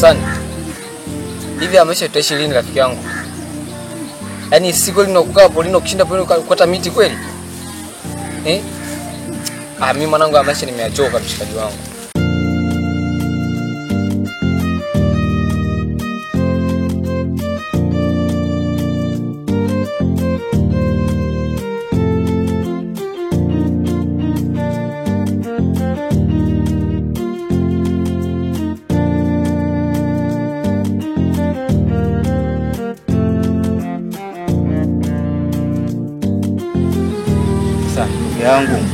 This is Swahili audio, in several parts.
Hassan, hivi maisha tutaishi lini rafiki yangu? Yaani siku ile unakukaa polini ukishinda polini ukakata miti kweli? Mimi mwanangu maisha nimeachoka mshikaji wangu. Yangu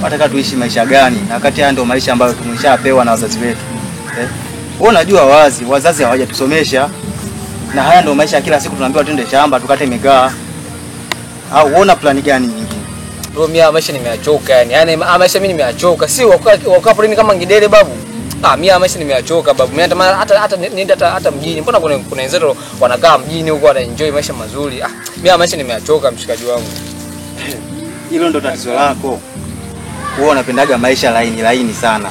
wataka tuishi maisha gani na kati ya ndio maisha ambayo tumeshapewa na wazazi wetu. Wewe unajua wazazi hawajatusomesha na haya ndio maisha kila siku tunaambiwa twende shamba tukate migaa. Au uona plani gani nyingine? Bro, mimi maisha nimeachoka yani. Yaani maisha mimi nimeachoka. Si wakaa polini kama ngidele babu. Mimi maisha nimeachoka babu. Mimi hata nienda hata mjini. Mbona kuna wenzetu wanakaa mjini huko wana enjoy maisha mazuri. Mimi maisha nimeachoka mshikaji wangu. Hilo ndo tatizo lako. Wewe unapendaga maisha laini sana.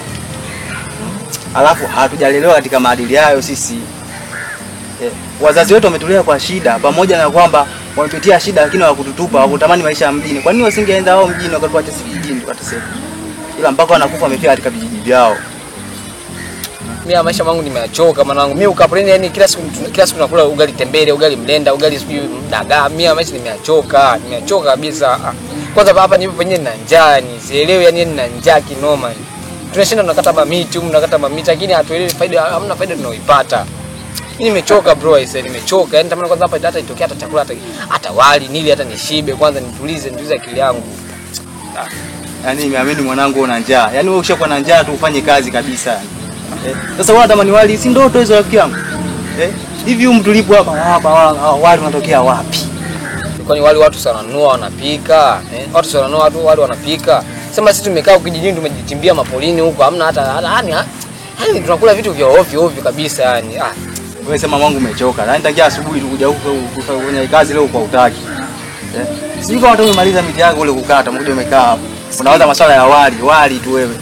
Alafu hatujalelewa katika maadili hayo sisi. Wazazi wetu wametulea kwa shida pamoja na kwamba wamepitia shida lakini hawakututupa, hawakutamani maisha ya mjini. Kwa nini wasingeenda wao mjini wakatuacha sisi mjini tukateseka? Ila mpaka wanakufa wamefia katika vijiji vyao. Mimi maisha yangu nimeachoka mwanangu. Mimi ukapolini yani kila siku tunakula ugali tembele, ugali mlenda, ugali sijui dagaa. Mimi maisha nimeachoka kabisa. Kwanza hapa nipo penye na njaa, sielewi yani nina njaa kinoma. Tunashinda tunakata miti, tunakata miti lakini hatuelewi faida, hamna faida tunaoipata. Mimi nimechoka bro, nimechoka. Yaani tamani kwanza hapa hata itokea hata chakula hata wali, nili hata nishibe kwanza nitulize akili yangu. Yaani nimeamini mwanangu una njaa. Yaani wewe ushakuwa na njaa tu ufanye kazi kabisa. Sasa wewe tamani wali si ndoto hizo rafiki yangu. Hivi mtulipo hapa wali unatokea wapi? Kwani wale watu sana nunua wanapika, watu sana nunua watu wanapika. Sema sisi tumekaa kijijini tumejitimbia mapolini huko, hamna hata yani tunakula vitu vya ovyo kabisa yani. Wewe sema wangu umechoka. Yaani tangia asubuhi kuja huko kufanya kazi leo kwa utaki. Sijui kama umemaliza miti yako ule kukata, mkuja umekaa hapo. Unawaza masuala ya wali tu wewe.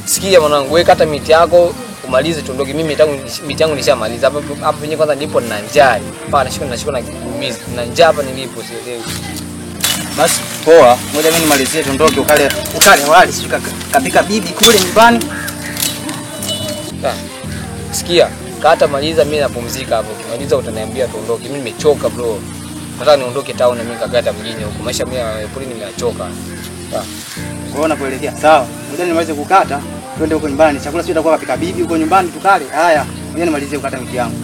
Sikia mwanangu, wewe kata miti yako umalize tuondoke. Mimi miti yangu nishamaliza. Hapo penye kwanza ndipo nina njaa. Hapa nashika na kuumiza. Na njaa hapa nilipo sielewi. Basi poa, ngoja mimi nimalizie tuondoke ukale wali sika kapika bibi kule nyumbani. Sikia, kata maliza mimi napumzika hapo. Kimaliza utaniambia tuondoke. Mimi nimechoka bro. Nataka niondoke town na mimi kakata mjini huko. Maisha mimi ya polini nimechoka. Wewe unapoelekea? Sawa. Ngoja nimalize kukata, twende huko nyumbani. Chakula sio itakuwa kapika bibi huko nyumbani tukale. Haya, ngoja nimalizie kukata miti yangu.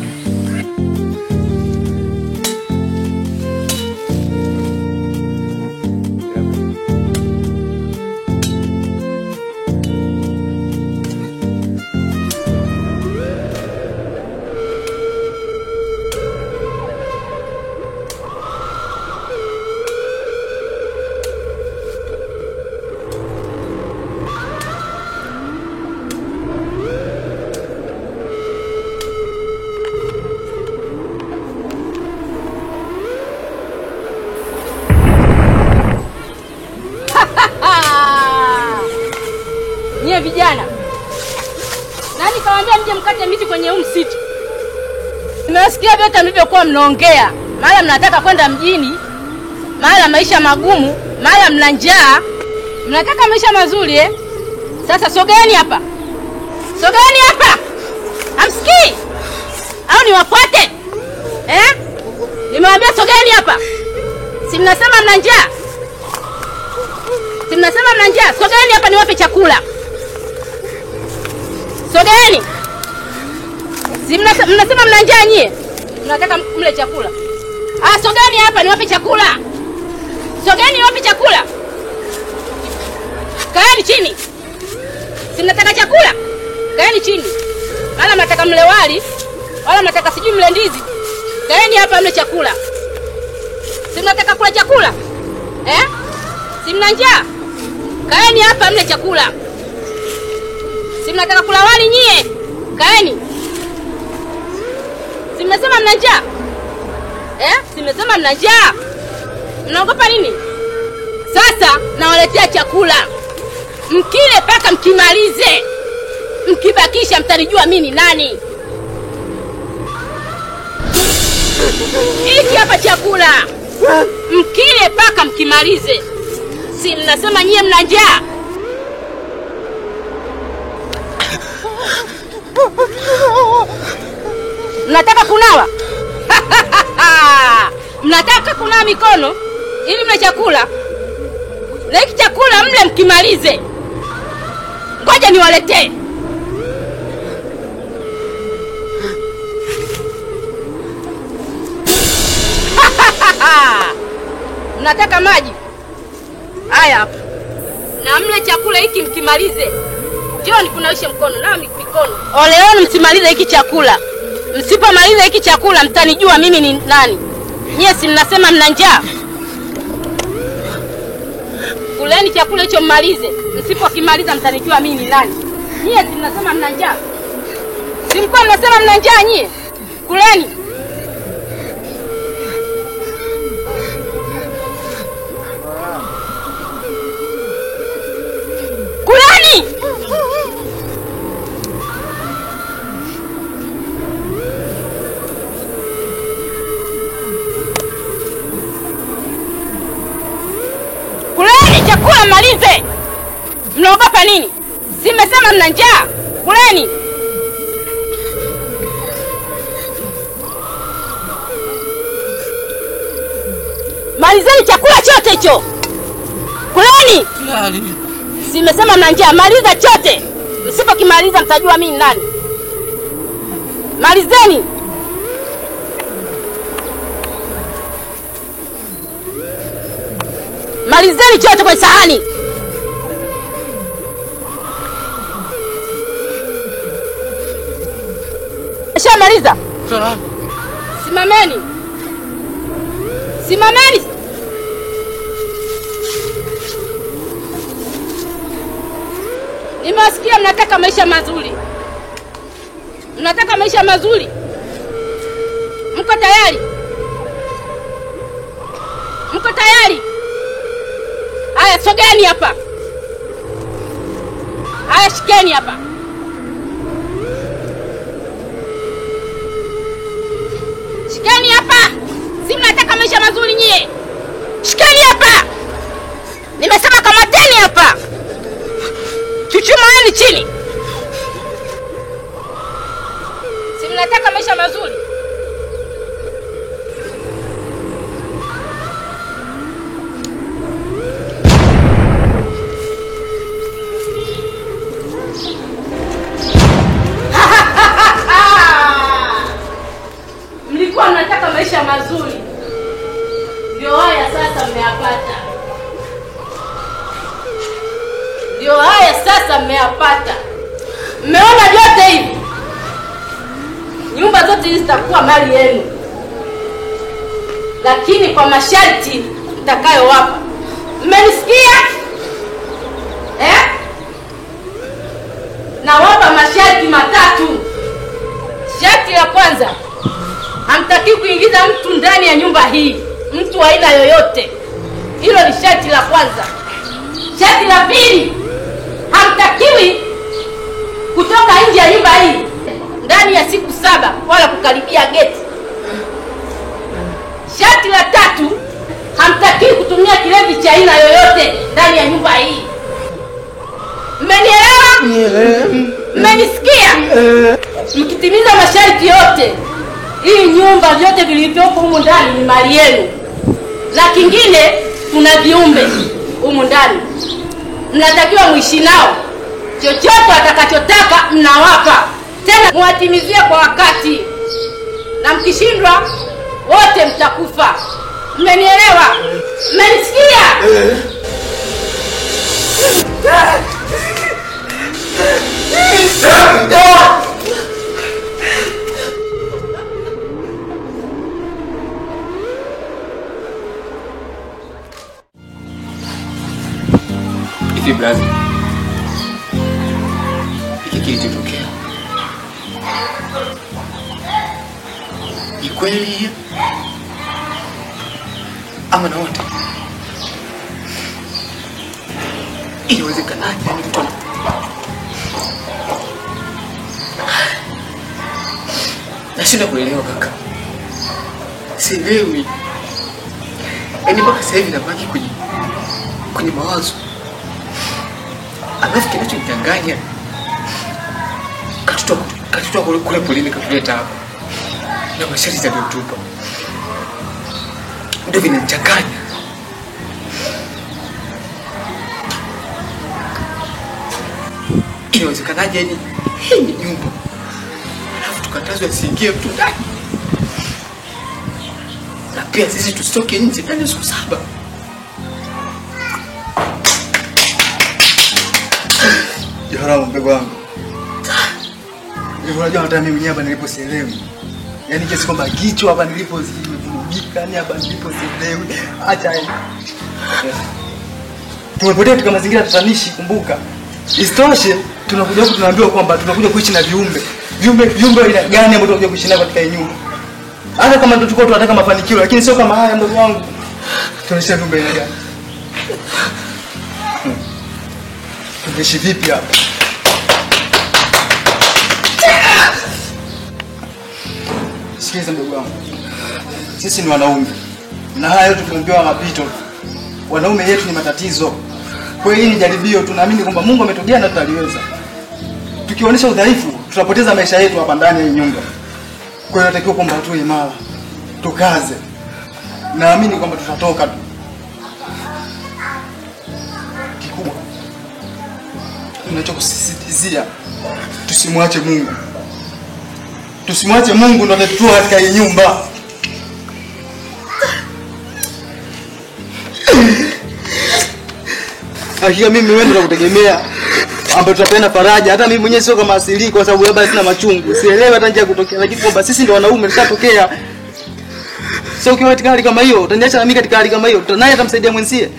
Vijana, nani kawaambia mje mkate miti kwenye msitu? Nimesikia vyote mlivyokuwa mnaongea. Mara mnataka kwenda mjini, mara maisha magumu, mara mna njaa. Mnataka maisha mazuri Sasa sogeeni hapa. Hamsikii? Au niwafuate? Nimewaambia sogeeni hapa. Si mnasema mna njaa? Sogeeni hapa niwape chakula. Sogeeni. Si mnasema mna njaa nyie? Mnataka mle chakula. Sogeeni hapa niwape chakula. Kaeni chini. Si mnataka chakula? Kaeni chini. Wala mnataka mle wali, wala mnataka sijui mle ndizi. Kaeni hapa mle chakula. Si mnataka kula chakula? Si mna njaa? Kaeni hapa mle chakula. Si mnataka kula wali nyie? Kaeni. Si mmesema mna njaa? Si mmesema mna njaa? Mnaogopa nini? Sasa nawaletea chakula. Mkile paka mkimalize. Mkibakisha mtalijua mimi ni nani. Hiki hapa chakula. Mkile paka mkimalize. Si mnasema nyie mna njaa? Mnataka kunawa? Mnataka kunawa mikono ili mle chakula? Na hiki chakula mle mkimalize. Ngoja niwaletee. Mnataka maji? Haya hapa. Na mle chakula hiki mkimalize. Njoo nikunawishe mkono na mikono. Ole wenu msimalize hiki chakula. Msipomaliza hiki chakula mtanijua mimi ni nani. Nyie si mnasema mna njaa? Kuleni chakula hicho mmalize. Msipokimaliza mtanijua mimi ni nani. Nyie si mnasema mna njaa? Si mko mnasema mna njaa nyie? Kuleni. Kuleni. Kuleni chakula malize. Mnaogopa nini? Si mmesema mna njaa? Kuleni. Malizeni chakula chote hicho. Kuleni. Si mmesema mna njaa? Maliza chote. Msipokimaliza mtajua mimi nani. Malizeni. Malizeni chote kwa sahani. Shamaliza? Simameni. Simameni. Nimewasikia mnataka maisha mazuri. Mnataka maisha mazuri? Mko tayari? Mko tayari? Haya, sogeni hapa. Haya, shikeni hapa. Shikeni hapa. Si mnataka maisha mazuri nyie? Shikeni hapa. Nimesema kamateni hapa. Chuchumaeni chini. Si mnataka maisha mazuri? Mlikuwa mnataka maisha mazuri. Ndio haya sasa mmeyapata. Ndio haya sasa mmeyapata. Mmeona vyote hivi? Nyumba zote hizi zitakuwa mali yenu. Lakini kwa masharti nitakayowapa. Mmenisikia? Nawapa masharti matatu. Sharti la kwanza, hamtaki kuingiza mtu ndani ya nyumba hii. Mtu wa aina yoyote. Hilo ni sharti la kwanza. Sharti la pili, hamtakiwi kutoka nje ya nyumba hii ndani ya siku 7 wala kukaribia geti. Sharti la tatu, hamtakiwi kutumia kilevi cha aina yoyote ndani ya nyumba hii. Mmenielewa? Mmenisikia? Mkitimiza masharti yote, hii nyumba vyote vilivyopo humu ndani ni mali yenu. Na kingine, kuna viumbe humu ndani. Mnatakiwa muishi nao. Chochote atakachotaka mnawapa. Tena muwatimizie kwa wakati. Na mkishindwa wote mtakufa. Mmenielewa? Mmenisikia? Hivi brother, hiki kilichotokea ni kweli ama na wote? Inawezekanaje yani mtu nashindwa kuelewa kaka. Sielewi. Yaani mpaka sasa hivi nabaki kwenye mawazo. Alafu kinachonichanganya katutoa kule polini katuleta hapa. Na masharti aliyotupa. Ndio vinanichanganya. Inawezekanaje yani hii ni nyumba alafu tukatazwa asiingie mtu ndani, na pia sisi tusitoke nje ndani siku 7? Jehanamu mdogo wangu. Unajua hata mimi mwenyewe hapa niliposielewi. Yaani kiasi kwamba kichwa hapa nilipozivurugika, yani hapa niliposielewi. Acha hivi. Tumepotea katika mazingira tatanishi, kumbuka. Isitoshe tunakuja huku tunaambiwa kwamba tunakuja kuishi na viumbe. Viumbe ina gani ambao tunakuja kuishi nao katika hii nyumba? Hata kama ndio tulikuwa tunataka mafanikio, lakini sio kama haya mdogo wangu. Tunaishi viumbe ina gani? Tunaishi vipi hapa? Sikiliza mdogo wangu. Sisi ni wanaume. Na haya yote tumeambiwa mapito. Wanaume yetu ni matatizo. Kwa hiyo hii ni jaribio, tunaamini kwamba Mungu ametujia na tutaliweza. Tukionyesha udhaifu, tutapoteza maisha yetu hapa ndani ya nyumba. Kwa hiyo natakiwa kwamba tuwe imara. Tukaze. Naamini kwamba tutatoka tu. Kikubwa tunachokusisitizia, tusimwache Mungu. Tusimwache Mungu ndo atatutoa katika hii nyumba. Hakika mimi wewe ndo nakutegemea, ambapo tutapenda faraja. Hata mimi mwenyewe sio kama asili, kwa sababu labda sina machungu. Sielewi hata njia kutokea, lakini kwamba sisi ndo wanaume tutatokea. Sio ukiwa katika hali kama hiyo, utaniacha na mimi katika hali kama hiyo. Naye atamsaidia mwenzie.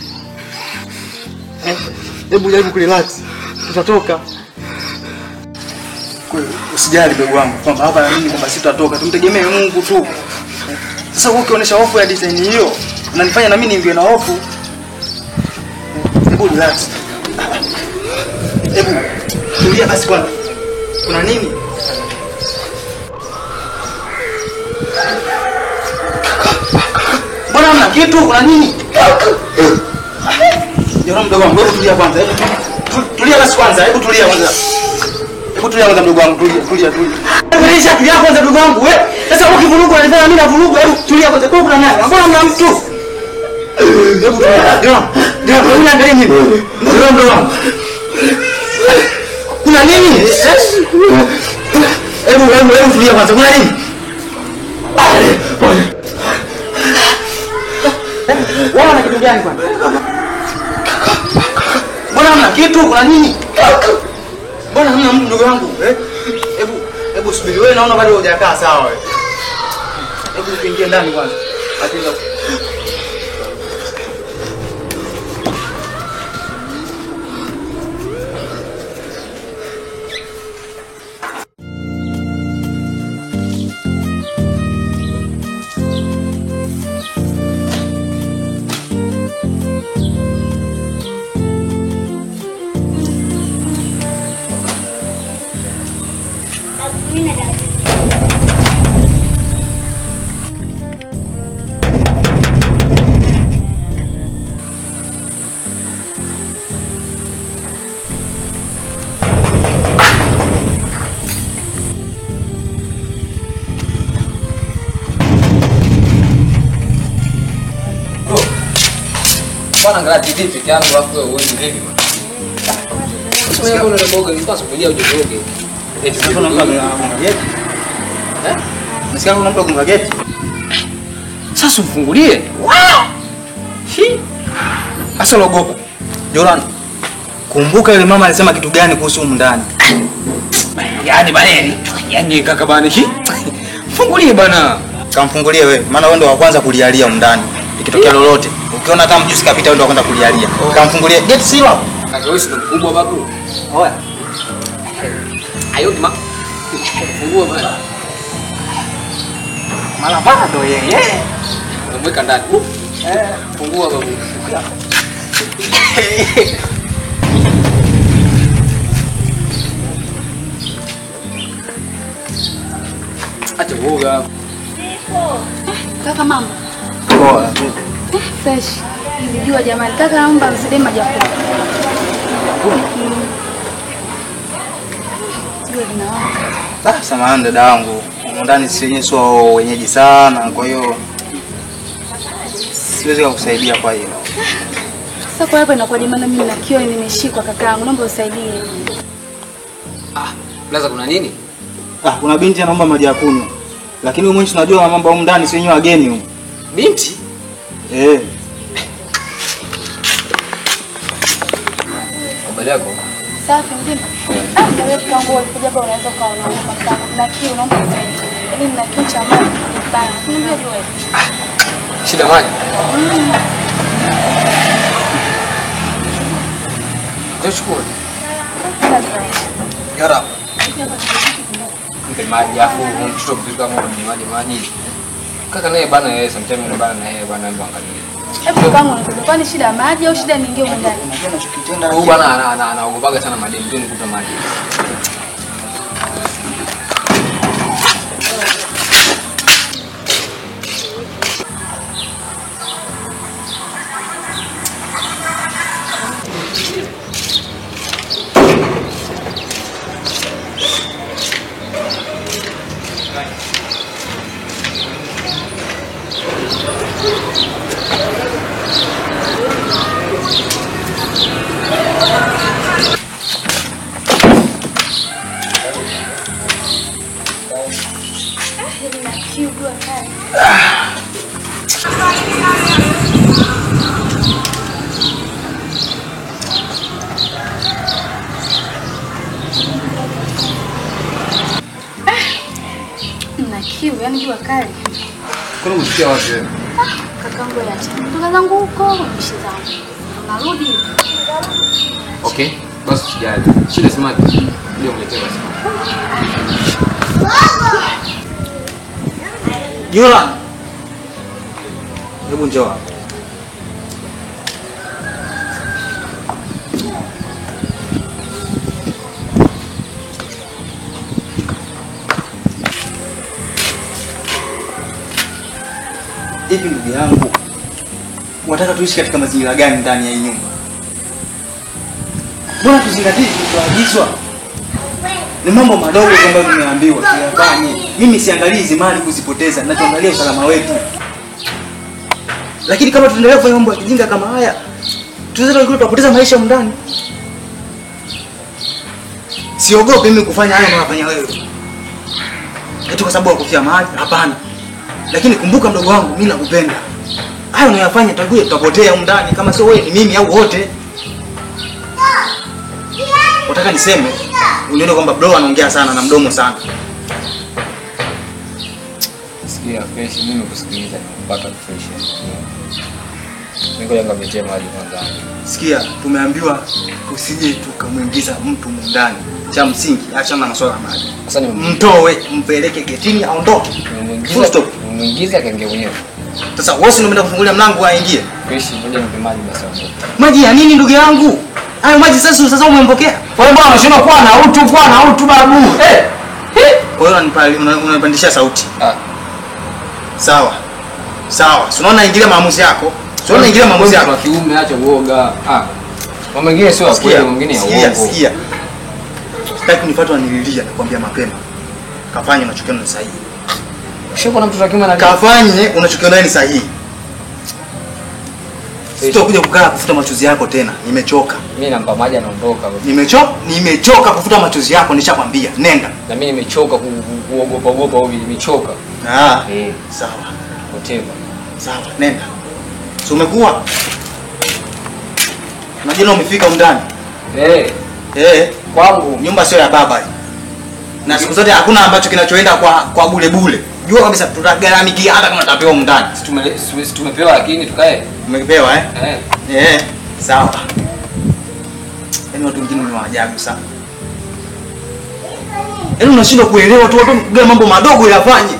Hebu jaribu kurelax. Tutatoka. Kwa hiyo usijali ndugu wangu kwamba hapa na mimi kwamba sisi tutatoka. Tumtegemee Mungu tu. Sasa wewe ukionyesha hofu ya design hiyo, unanifanya na mimi niingie na hofu. Hebu relax. Hebu tulia basi kwanza. Kuna nini? Mbona mna kitu? Kuna nini? Jora mdogo wangu, hebu tulia kwanza. Tulia basi kwanza. Hebu tulia kwanza. Hebu tulia kwanza mdogo wangu. Tulia. Tulia akili yako kwanza mdogo wangu. Wewe sasa ukivuruga unanifanya mimi navuruga. Hebu tulia kwanza. Kuna nani? Mbona mna mtu? Hebu tulia. Ndio unaangalia nini? Ndio mdogo wangu. Kuna nini? Hebu tulia kwanza. Kuna nini? Wana kitu gani kwanza? Mbona mna kitu? Kuna nini? Mbona hamna mtu ndugu wangu? Hebu subiri wewe, naona bado hujakaa sawa wewe. Hebu ingia ndani kwanza. Atenda. Bwana angalia TV peke yangu alafu wewe uone vipi bwana. Sasa wewe una boga ni pasi kuja uje boge. Eti Sasa naomba geti. Nasikia kuna mtu agonga geti. sasa umfungulie. Asa logopa. Joran. Kumbuka yule mama alisema kitu gani kuhusu humu ndani? Yaani bana, yaani kaka bana hii. Fungulie bana. Kamfungulie wewe, maana wewe ndo wa kwanza kulialia humu ndani. Ikitokea lolote, ukiona kama mjusi kapita wewe ndo kwenda kulialia. Kamfungulie. Geti si wapo. Kaka wewe si mkubwa babu. Oya. Ayo kama. Fungua bana. Mala bado yeye. Umeweka ndani. Fungua babu. Acha uoga. Kaka mambo. Poa. Fresh. Nilijua jamani. Kaka naomba mzide maji ya kunywa. Samahani dada wangu. Ndani si sio wenyeji sana, kwa hiyo siwezi kukusaidia kwa hiyo. Sasa kwa hapo inakuwa maana mimi na kio nimeshikwa kakaangu. Naomba usaidie. Blaza kuna nini? Kuna binti anaomba maji ya kunywa. Lakini wewe mwenyewe unajua mambo huko ndani si wenyewe wageni huko. Binti? Habari yako? Safi mzima. Wewe kwangu ulikuja hapa unaweza kaona kama na kio naomba usaidie. Mimi na kio cha maji bana. Niambie wewe. Shida maji? Tuchukue. Yara. Mpe maji afu mtoto kupika maji. Kaka naye bana yeye sometimes bana na yeye bana angalia. Hebu kama unataka ni shida maji au shida nyingine huko ndani? Unajua unachokitenda Huyu bana anaogopaga sana madeni, ndio nikupa maji. Yaani jua kali. Kuna msikia wapi wewe? Kakaangu acha. Kutoka zangu huko, mbishi zangu. Narudi. Okay, basi sijali. Shida smart. Ndio mletea basi. Jura. Hebu njoo. Hivi ndugu yangu, unataka tuishi katika mazingira gani ndani ya hii nyumba? Mbona tuzingatie tulichoagizwa? Ni mambo madogo ambayo tumeambiwa tuyafanye. Mimi siangalii hizi mali kuzipoteza, ninachoangalia usalama wetu. Lakini kama tuendelea kufanya mambo ya kijinga kama haya, tunaweza kupoteza maisha ndani. Siogopi mimi kufanya haya unayofanya wewe. Eti kwa sababu ya kufia mali? Hapana. Lakini kumbuka mdogo wangu, mimi nakupenda. Hayo unayofanya tutakuja tutapotea huko ndani, kama sio wewe ni mimi au wote. Unataka niseme unione kwamba bro anaongea sana na mdomo sana. Sikia fresh, mimi kusikiliza mpaka fresh. Niko yanga mchezo maji kwanza. Sikia, tumeambiwa usije tukamuingiza mtu ndani. Cha msingi achana na masuala ya maji. Sasa ni Mtoe, mpeleke getini aondoke. Full stop. Muingize akaingia mwenyewe. Sasa wewe si unaenda kufungulia mlango aingie? Fresh, ngoja nipe maji basi aondoke. Maji ya nini ndugu yangu? Hayo maji sasa umempokea? Wewe bwana unashindwa kuwa na utu babu. Kwa hiyo unanipandishia sauti. Sawa. Sawa. Si unaona ingilia maamuzi yako? Si unaona ingilia maamuzi yako? Kwa kiume acha uoga. Mambo mengine sio kweli, mengine ya uongo. Sikia. Sitaki kunifuata nililia nakwambia mapema. Kafanye unachokiona ni sahihi. Shiko na mtoto wa kiume Kafanye unachokiona ni sahihi. Sitakuja kukaa kufuta machozi yako tena. Nimechoka. Mimi nampa maji anaondoka. Nimechoka kufuta machozi yako, nishakwambia. Nenda. Na mimi nimechoka kuogopa hivi, nimechoka. Sawa. Whatever. Sawa, nenda. Si umekuwa? Unajua umefika ndani. Kwangu nyumba sio ya baba hii. Na siku zote hakuna ambacho kinachoenda kwa bure bure. Jua kabisa tutagharamikia hata kama tutapewa ndani. Tumepewa lakini tukae. Umepewa sawa. Yaani watu wengine ni waajabu sana. Yaani unashindwa kuelewa tu watu gani mambo madogo yafanye.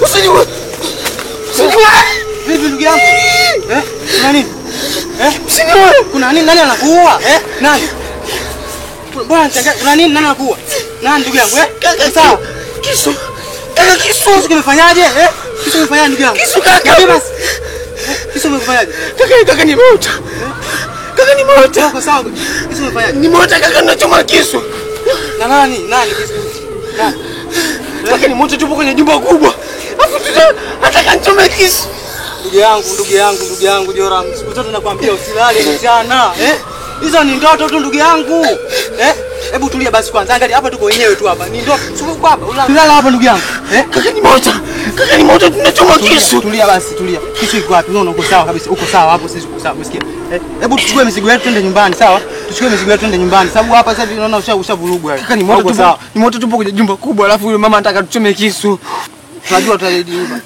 Usiniue. Vipi ndugu yangu? Kuna nini? Usiniue. Kuna nini? Nani anakuua? Nani? Bwana nitangaza, kuna nini? Nani anakuua? Nani ndugu yangu? Sawa. Kisu. Kisu kimefanyaje? Kisu kimefanyaje ndugu yangu? Kisu kaka. Niambie basi. Kisu kimefanyaje? Kaka ni moto. Kaka ni moto. Uko sawa? Kisu kimefanyaje? Ni moto kaka, nachoma kisu. Na nani? Nani kisu? Nani? Kaka ni moto, tupo kwenye jumba kubwa. Afu nataka nichome kisu. Ndugu yangu Joram. Siku zote nakwambia usilale mchana. Hizo ni ndoto tu ndugu yangu. Hebu tulia basi kwanza. Angalia hapa tuko wenyewe tu hapa. Ni ndoto. Sio hapa. Ulala hapa ndugu yangu. Kaka ni moto, tunachoma kisu. Tulia basi, tulia. Kisu iko wapi? Unaona uko sawa kabisa. Uko sawa hapo, sisi uko sawa. Umesikia? Hebu tuchukue mizigo yetu twende nyumbani, sawa? Tuchukue mizigo yetu twende nyumbani. Sababu hapa sasa hivi unaona ushavurugwa. Kaka ni moto, sawa. Ni moto, tupo kwenye jumba kubwa, alafu yule mama anataka tuchome kisu. Tunajua tutarudi nyumbani.